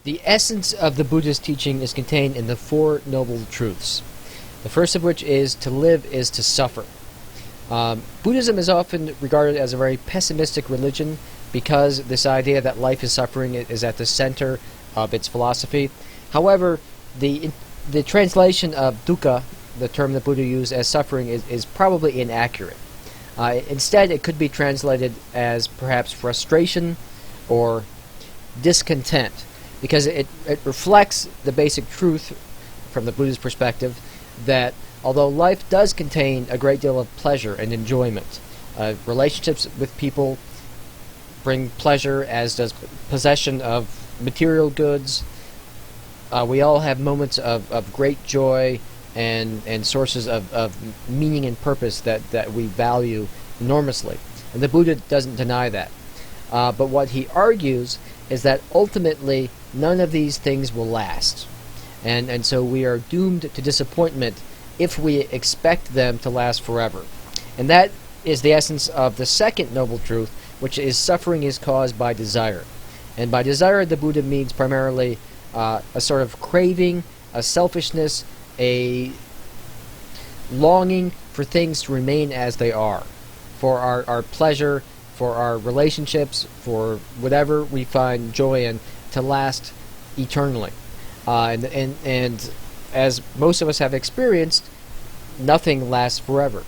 The essence of the Buddhist teaching is contained in the Four Noble Truths. The first of which is to live is to suffer. Buddhism is often regarded as a very pessimistic religion because this idea that life is suffering is at the center of its philosophy. However, the translation of dukkha, the term that Buddha used as suffering, is probably inaccurate. Instead, it could be translated as perhaps frustration or discontent, because it reflects the basic truth from the Buddhist perspective that although life does contain a great deal of pleasure and enjoyment, relationships with people bring pleasure, as does possession of material goods. We all have moments of great joy and sources of meaning and purpose that we value enormously. And the Buddha doesn't deny that. But what he argues is that ultimately none of these things will last. And so we are doomed to disappointment if we expect them to last forever. And that is the essence of the second noble truth, which is suffering is caused by desire. And by desire, the Buddha means primarily a sort of craving, a selfishness, a longing for things to remain as they are, for our pleasure, for our relationships, for whatever we find joy in, to last eternally. And as most of us have experienced, nothing lasts forever.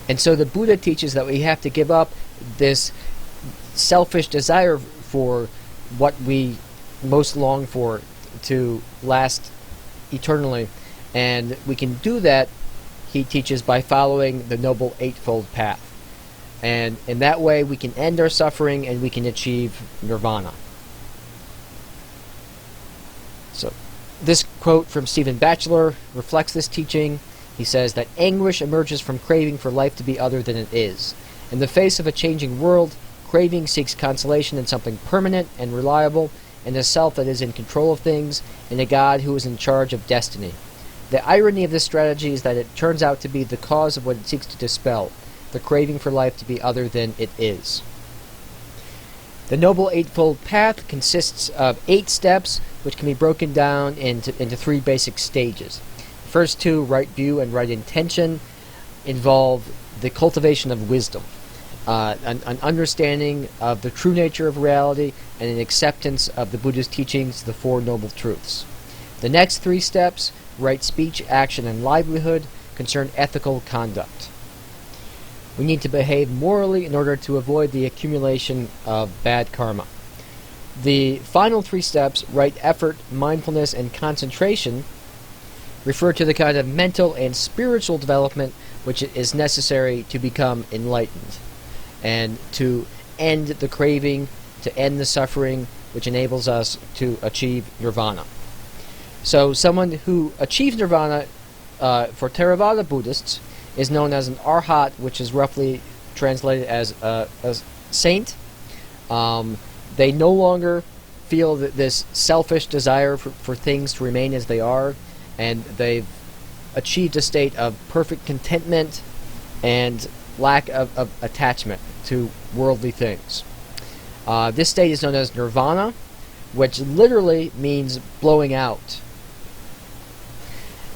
And so the Buddha teaches that we have to give up this selfish desire for what we most long for to last eternally. And we can do that, he teaches, by following the Noble Eightfold Path. And in that way we can end our suffering and we can achieve nirvana. So this quote from Stephen Batchelor reflects this teaching. He says that anguish emerges from craving for life to be other than it is. In the face of a changing world, craving seeks consolation in something permanent and reliable, in a self that is in control of things, in a God who is in charge of destiny. The irony of this strategy is that it turns out to be the cause of what it seeks to dispel, the craving for life to be other than it is. The Noble Eightfold Path consists of 8 steps, which can be broken down into 3 basic stages. The first 2, right view and right intention, involve the cultivation of wisdom, an understanding of the true nature of reality, and an acceptance of the Buddha's teachings, the Four Noble Truths. The next 3 steps, right speech, action, and livelihood, concern ethical conduct. We need to behave morally in order to avoid the accumulation of bad karma. The final 3 steps, right effort, mindfulness, and concentration, refer to the kind of mental and spiritual development which is necessary to become enlightened and to end the craving, to end the suffering, which enables us to achieve nirvana. So someone who achieves nirvana, for Theravada Buddhists, is known as an arhat, which is roughly translated as a saint. They no longer feel that this selfish desire for things to remain as they are, and they've achieved a state of perfect contentment and lack of attachment to worldly things. This state is known as nirvana, which literally means blowing out,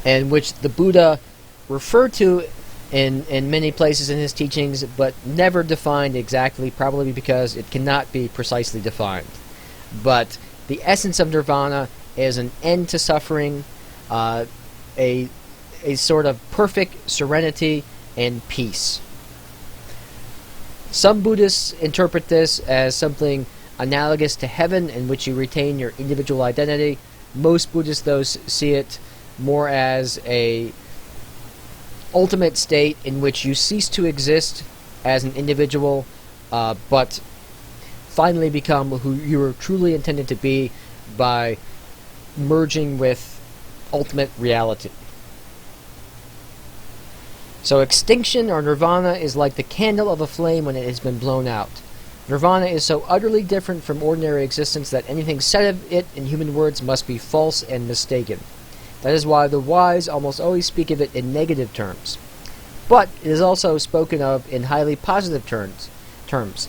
and which the Buddha referred to in many places in his teachings, but never defined exactly, probably because it cannot be precisely defined. But the essence of nirvana is an end to suffering, a sort of perfect serenity and peace. Some Buddhists interpret this as something analogous to heaven, in which you retain your individual identity. Most Buddhists, though, see it more as a ultimate state in which you cease to exist as an individual, but finally become who you were truly intended to be by merging with ultimate reality. So extinction, or nirvana, is like the candle of a flame when it has been blown out. Nirvana is so utterly different from ordinary existence that anything said of it in human words must be false and mistaken. That is why the wise almost always speak of it in negative terms. But it is also spoken of in highly positive terms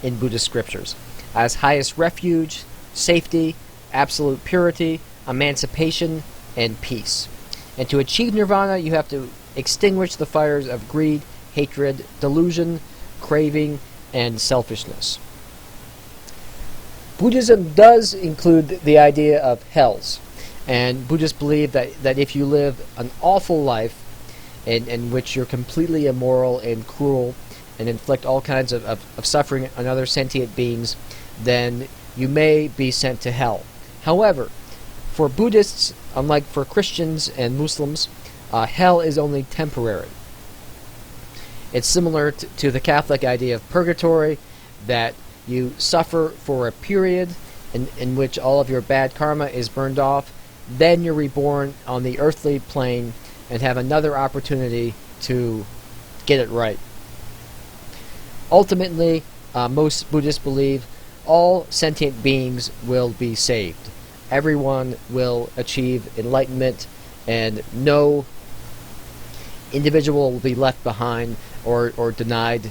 in Buddhist scriptures. as highest refuge, safety, absolute purity, emancipation, and peace. And to achieve nirvana, you have to extinguish the fires of greed, hatred, delusion, craving, and selfishness. Buddhism does include the idea of hells, and Buddhists believe that if you live an awful life in which you're completely immoral and cruel and inflict all kinds of suffering on other sentient beings, then you may be sent to hell. However, for Buddhists, unlike for Christians and Muslims, hell is only temporary. It's similar to the Catholic idea of purgatory, that you suffer for a period in which all of your bad karma is burned off, then you're reborn on the earthly plane and have another opportunity to get it right. Ultimately, most Buddhists believe all sentient beings will be saved. Everyone will achieve enlightenment, and no individual will be left behind or denied